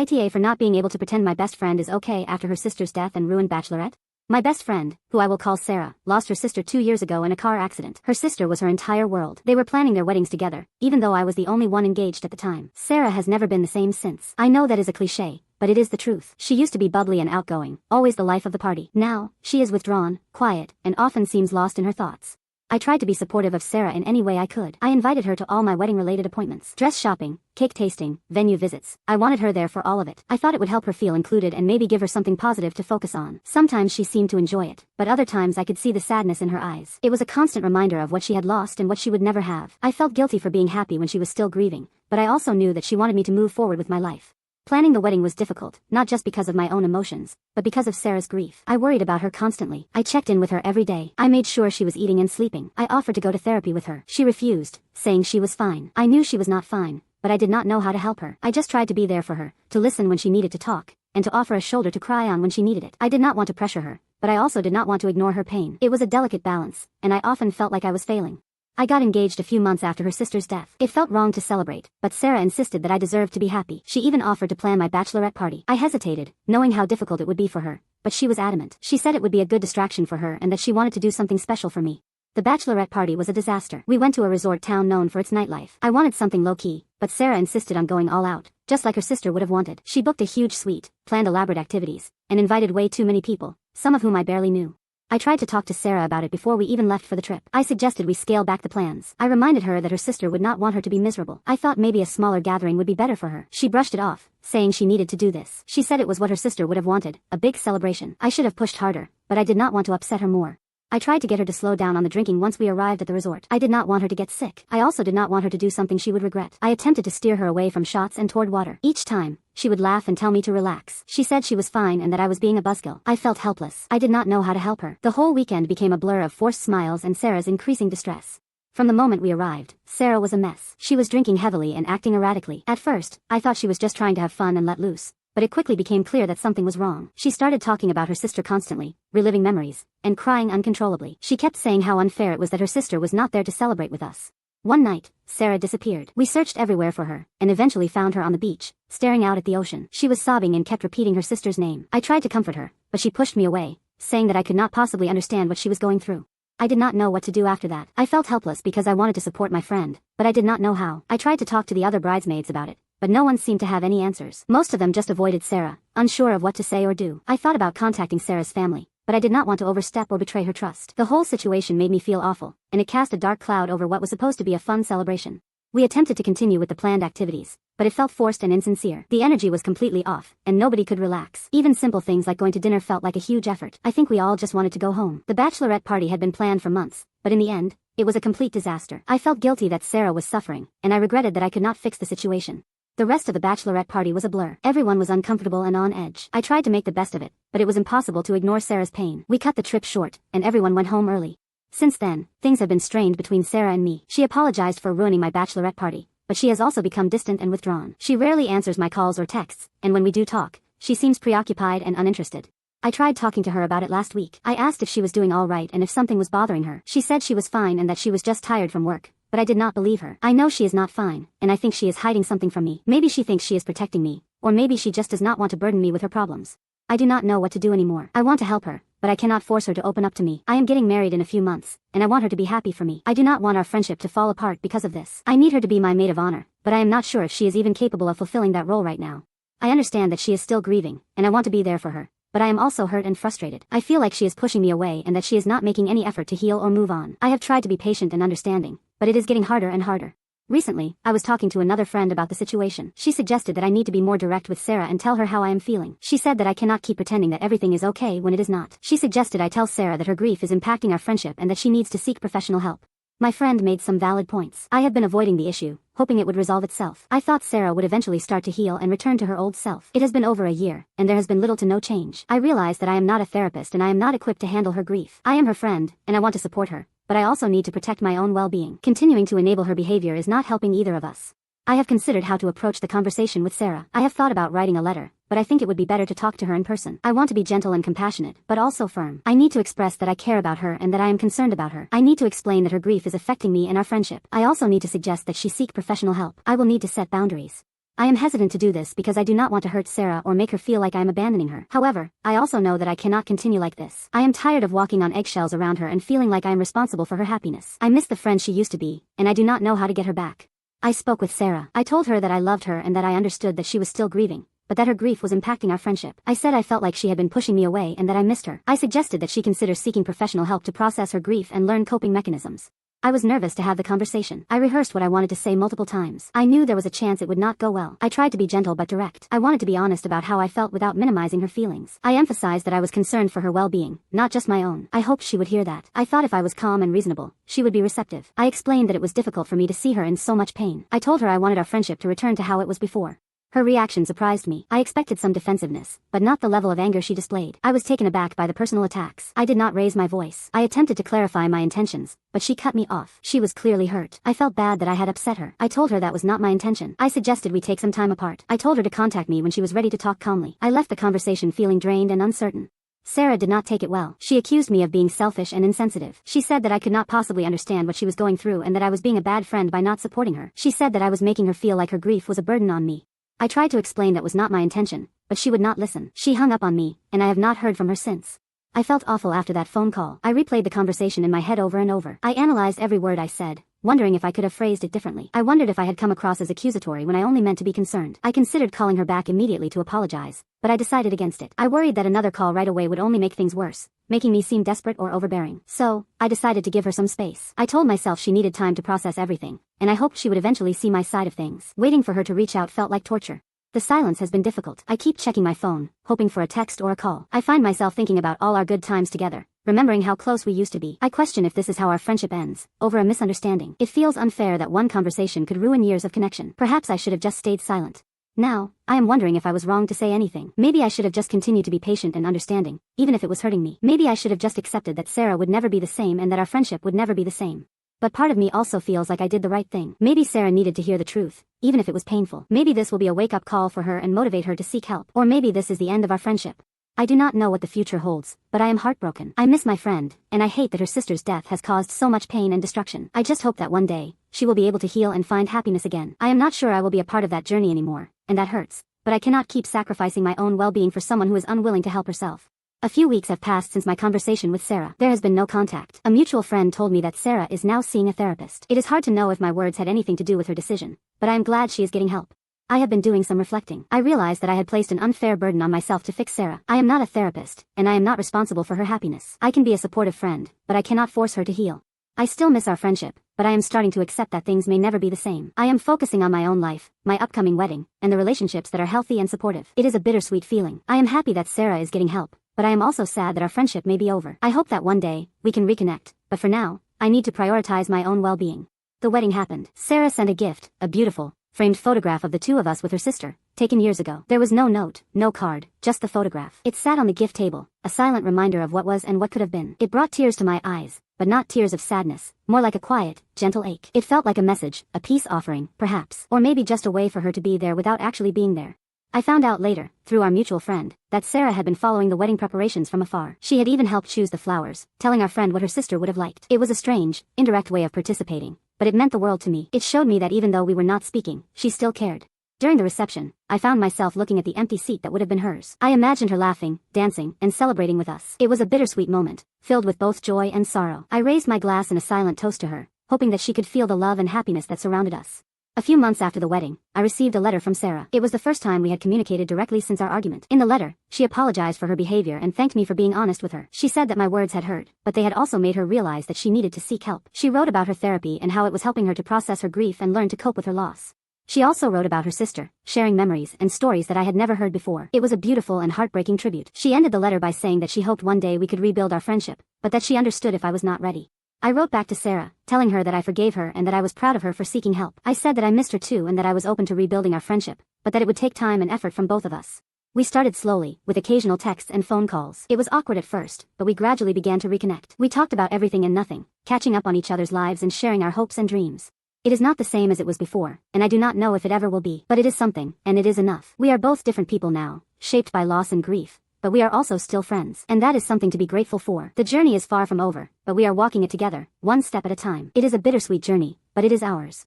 AITA for not being able to pretend my best friend is okay after her sister's death and ruined bachelorette? My best friend, who I will call Sarah, lost her sister 2 years ago in a car accident. Her sister was her entire world. They were planning their weddings together, even though I was the only one engaged at the time. Sarah has never been the same since. I know that is a cliché, but it is the truth. She used to be bubbly and outgoing, always the life of the party. Now, she is withdrawn, quiet, and often seems lost in her thoughts. I tried to be supportive of Sarah in any way I could. I invited her to all my wedding-related appointments. Dress shopping, cake tasting, venue visits. I wanted her there for all of it. I thought it would help her feel included and maybe give her something positive to focus on. Sometimes she seemed to enjoy it, but other times I could see the sadness in her eyes. It was a constant reminder of what she had lost and what she would never have. I felt guilty for being happy when she was still grieving, but I also knew that she wanted me to move forward with my life. Planning the wedding was difficult, not just because of my own emotions, but because of Sarah's grief. I worried about her constantly. I checked in with her every day. I made sure she was eating and sleeping. I offered to go to therapy with her. She refused, saying she was fine. I knew she was not fine, but I did not know how to help her. I just tried to be there for her, to listen when she needed to talk, and to offer a shoulder to cry on when she needed it. I did not want to pressure her, but I also did not want to ignore her pain. It was a delicate balance, and I often felt like I was failing. I got engaged a few months after her sister's death. It felt wrong to celebrate, but Sarah insisted that I deserved to be happy. She even offered to plan my bachelorette party. I hesitated, knowing how difficult it would be for her, but she was adamant. She said it would be a good distraction for her and that she wanted to do something special for me. The bachelorette party was a disaster. We went to a resort town known for its nightlife. I wanted something low-key, but Sarah insisted on going all out, just like her sister would have wanted. She booked a huge suite, planned elaborate activities, and invited way too many people, some of whom I barely knew. I tried to talk to Sarah about it before we even left for the trip. I suggested we scale back the plans. I reminded her that her sister would not want her to be miserable. I thought maybe a smaller gathering would be better for her. She brushed it off, saying she needed to do this. She said it was what her sister would have wanted, a big celebration. I should have pushed harder, but I did not want to upset her more. I tried to get her to slow down on the drinking once we arrived at the resort. I did not want her to get sick. I also did not want her to do something she would regret. I attempted to steer her away from shots and toward water. Each time, she would laugh and tell me to relax. She said she was fine and that I was being a buzzkill. I felt helpless. I did not know how to help her. The whole weekend became a blur of forced smiles and Sarah's increasing distress. From the moment we arrived, Sarah was a mess. She was drinking heavily and acting erratically. At first, I thought she was just trying to have fun and let loose, but it quickly became clear that something was wrong. She started talking about her sister constantly, reliving memories, and crying uncontrollably. She kept saying how unfair it was that her sister was not there to celebrate with us. One night, Sarah disappeared. We searched everywhere for her, and eventually found her on the beach, staring out at the ocean. She was sobbing and kept repeating her sister's name. I tried to comfort her, but she pushed me away, saying that I could not possibly understand what she was going through. I did not know what to do after that. I felt helpless because I wanted to support my friend, but I did not know how. I tried to talk to the other bridesmaids about it, but no one seemed to have any answers. Most of them just avoided Sarah, unsure of what to say or do. I thought about contacting Sarah's family, but I did not want to overstep or betray her trust. The whole situation made me feel awful, and it cast a dark cloud over what was supposed to be a fun celebration. We attempted to continue with the planned activities, but it felt forced and insincere. The energy was completely off, and nobody could relax. Even simple things like going to dinner felt like a huge effort. I think we all just wanted to go home. The bachelorette party had been planned for months, but in the end, it was a complete disaster. I felt guilty that Sarah was suffering, and I regretted that I could not fix the situation. The rest of the bachelorette party was a blur. Everyone was uncomfortable and on edge. I tried to make the best of it, but it was impossible to ignore Sarah's pain. We cut the trip short, and everyone went home early. Since then, things have been strained between Sarah and me. She apologized for ruining my bachelorette party, but she has also become distant and withdrawn. She rarely answers my calls or texts, and when we do talk, she seems preoccupied and uninterested. I tried talking to her about it last week. I asked if she was doing all right and if something was bothering her. She said she was fine and that she was just tired from work, but I did not believe her. I know she is not fine, and I think she is hiding something from me. Maybe she thinks she is protecting me, or maybe she just does not want to burden me with her problems. I do not know what to do anymore. I want to help her, but I cannot force her to open up to me. I am getting married in a few months, and I want her to be happy for me. I do not want our friendship to fall apart because of this. I need her to be my maid of honor, but I am not sure if she is even capable of fulfilling that role right now. I understand that she is still grieving, and I want to be there for her, but I am also hurt and frustrated. I feel like she is pushing me away and that she is not making any effort to heal or move on. I have tried to be patient and understanding, but it is getting harder and harder. Recently, I was talking to another friend about the situation. She suggested that I need to be more direct with Sarah and tell her how I am feeling. She said that I cannot keep pretending that everything is okay when it is not. She suggested I tell Sarah that her grief is impacting our friendship and that she needs to seek professional help. My friend made some valid points. I have been avoiding the issue, hoping it would resolve itself. I thought Sarah would eventually start to heal and return to her old self. It has been over a year, and there has been little to no change. I realize that I am not a therapist and I am not equipped to handle her grief. I am her friend, and I want to support her, but I also need to protect my own well-being. Continuing to enable her behavior is not helping either of us. I have considered how to approach the conversation with Sarah. I have thought about writing a letter, but I think it would be better to talk to her in person. I want to be gentle and compassionate, but also firm. I need to express that I care about her and that I am concerned about her. I need to explain that her grief is affecting me and our friendship. I also need to suggest that she seek professional help. I will need to set boundaries. I am hesitant to do this because I do not want to hurt Sarah or make her feel like I am abandoning her. However, I also know that I cannot continue like this. I am tired of walking on eggshells around her and feeling like I am responsible for her happiness. I miss the friend she used to be, and I do not know how to get her back. I spoke with Sarah. I told her that I loved her and that I understood that she was still grieving, but that her grief was impacting our friendship. I said I felt like she had been pushing me away and that I missed her. I suggested that she consider seeking professional help to process her grief and learn coping mechanisms. I was nervous to have the conversation. I rehearsed what I wanted to say multiple times. I knew there was a chance it would not go well. I tried to be gentle but direct. I wanted to be honest about how I felt without minimizing her feelings. I emphasized that I was concerned for her well-being, not just my own. I hoped she would hear that. I thought if I was calm and reasonable, she would be receptive. I explained that it was difficult for me to see her in so much pain. I told her I wanted our friendship to return to how it was before. Her reaction surprised me. I expected some defensiveness, but not the level of anger she displayed. I was taken aback by the personal attacks. I did not raise my voice. I attempted to clarify my intentions, but she cut me off. She was clearly hurt. I felt bad that I had upset her. I told her that was not my intention. I suggested we take some time apart. I told her to contact me when she was ready to talk calmly. I left the conversation feeling drained and uncertain. Sarah did not take it well. She accused me of being selfish and insensitive. She said that I could not possibly understand what she was going through and that I was being a bad friend by not supporting her. She said that I was making her feel like her grief was a burden on me. I tried to explain that was not my intention, but she would not listen. She hung up on me, and I have not heard from her since. I felt awful after that phone call. I replayed the conversation in my head over and over. I analyzed every word I said, wondering if I could have phrased it differently. I wondered if I had come across as accusatory when I only meant to be concerned. I considered calling her back immediately to apologize, but I decided against it. I worried that another call right away would only make things worse, making me seem desperate or overbearing. So, I decided to give her some space. I told myself she needed time to process everything, and I hoped she would eventually see my side of things. Waiting for her to reach out felt like torture. The silence has been difficult. I keep checking my phone, hoping for a text or a call. I find myself thinking about all our good times together, remembering how close we used to be. I question if this is how our friendship ends, over a misunderstanding. It feels unfair that one conversation could ruin years of connection. Perhaps I should have just stayed silent. Now, I am wondering if I was wrong to say anything. Maybe I should have just continued to be patient and understanding, even if it was hurting me. Maybe I should have just accepted that Sarah would never be the same and that our friendship would never be the same. But part of me also feels like I did the right thing. Maybe Sarah needed to hear the truth, even if it was painful. Maybe this will be a wake-up call for her and motivate her to seek help. Or maybe this is the end of our friendship. I do not know what the future holds, but I am heartbroken. I miss my friend, and I hate that her sister's death has caused so much pain and destruction. I just hope that one day, she will be able to heal and find happiness again. I am not sure I will be a part of that journey anymore, and that hurts. But I cannot keep sacrificing my own well-being for someone who is unwilling to help herself. A few weeks have passed since my conversation with Sarah. There has been no contact. A mutual friend told me that Sarah is now seeing a therapist. It is hard to know if my words had anything to do with her decision, but I am glad she is getting help. I have been doing some reflecting. I realized that I had placed an unfair burden on myself to fix Sarah. I am not a therapist, and I am not responsible for her happiness. I can be a supportive friend, but I cannot force her to heal. I still miss our friendship, but I am starting to accept that things may never be the same. I am focusing on my own life, my upcoming wedding, and the relationships that are healthy and supportive. It is a bittersweet feeling. I am happy that Sarah is getting help, but I am also sad that our friendship may be over. I hope that one day, we can reconnect, but for now, I need to prioritize my own well-being. The wedding happened. Sarah sent a gift, a beautiful, framed photograph of the two of us with her sister, taken years ago. There was no note, no card, just the photograph. It sat on the gift table, a silent reminder of what was and what could have been. It brought tears to my eyes, but not tears of sadness, more like a quiet, gentle ache. It felt like a message, a peace offering, perhaps, or maybe just a way for her to be there without actually being there. I found out later, through our mutual friend, that Sarah had been following the wedding preparations from afar. She had even helped choose the flowers, telling our friend what her sister would have liked. It was a strange, indirect way of participating, but it meant the world to me. It showed me that even though we were not speaking, she still cared. During the reception, I found myself looking at the empty seat that would have been hers. I imagined her laughing, dancing, and celebrating with us. It was a bittersweet moment, filled with both joy and sorrow. I raised my glass in a silent toast to her, hoping that she could feel the love and happiness that surrounded us. A few months after the wedding, I received a letter from Sarah. It was the first time we had communicated directly since our argument. In the letter, she apologized for her behavior and thanked me for being honest with her. She said that my words had hurt, but they had also made her realize that she needed to seek help. She wrote about her therapy and how it was helping her to process her grief and learn to cope with her loss. She also wrote about her sister, sharing memories and stories that I had never heard before. It was a beautiful and heartbreaking tribute. She ended the letter by saying that she hoped one day we could rebuild our friendship, but that she understood if I was not ready. I wrote back to Sarah, telling her that I forgave her and that I was proud of her for seeking help. I said that I missed her too and that I was open to rebuilding our friendship, but that it would take time and effort from both of us. We started slowly, with occasional texts and phone calls. It was awkward at first, but we gradually began to reconnect. We talked about everything and nothing, catching up on each other's lives and sharing our hopes and dreams. It is not the same as it was before, and I do not know if it ever will be, but it is something, and it is enough. We are both different people now, shaped by loss and grief, but we are also still friends, and that is something to be grateful for. The journey is far from over, but we are walking it together, one step at a time. It is a bittersweet journey, but it is ours.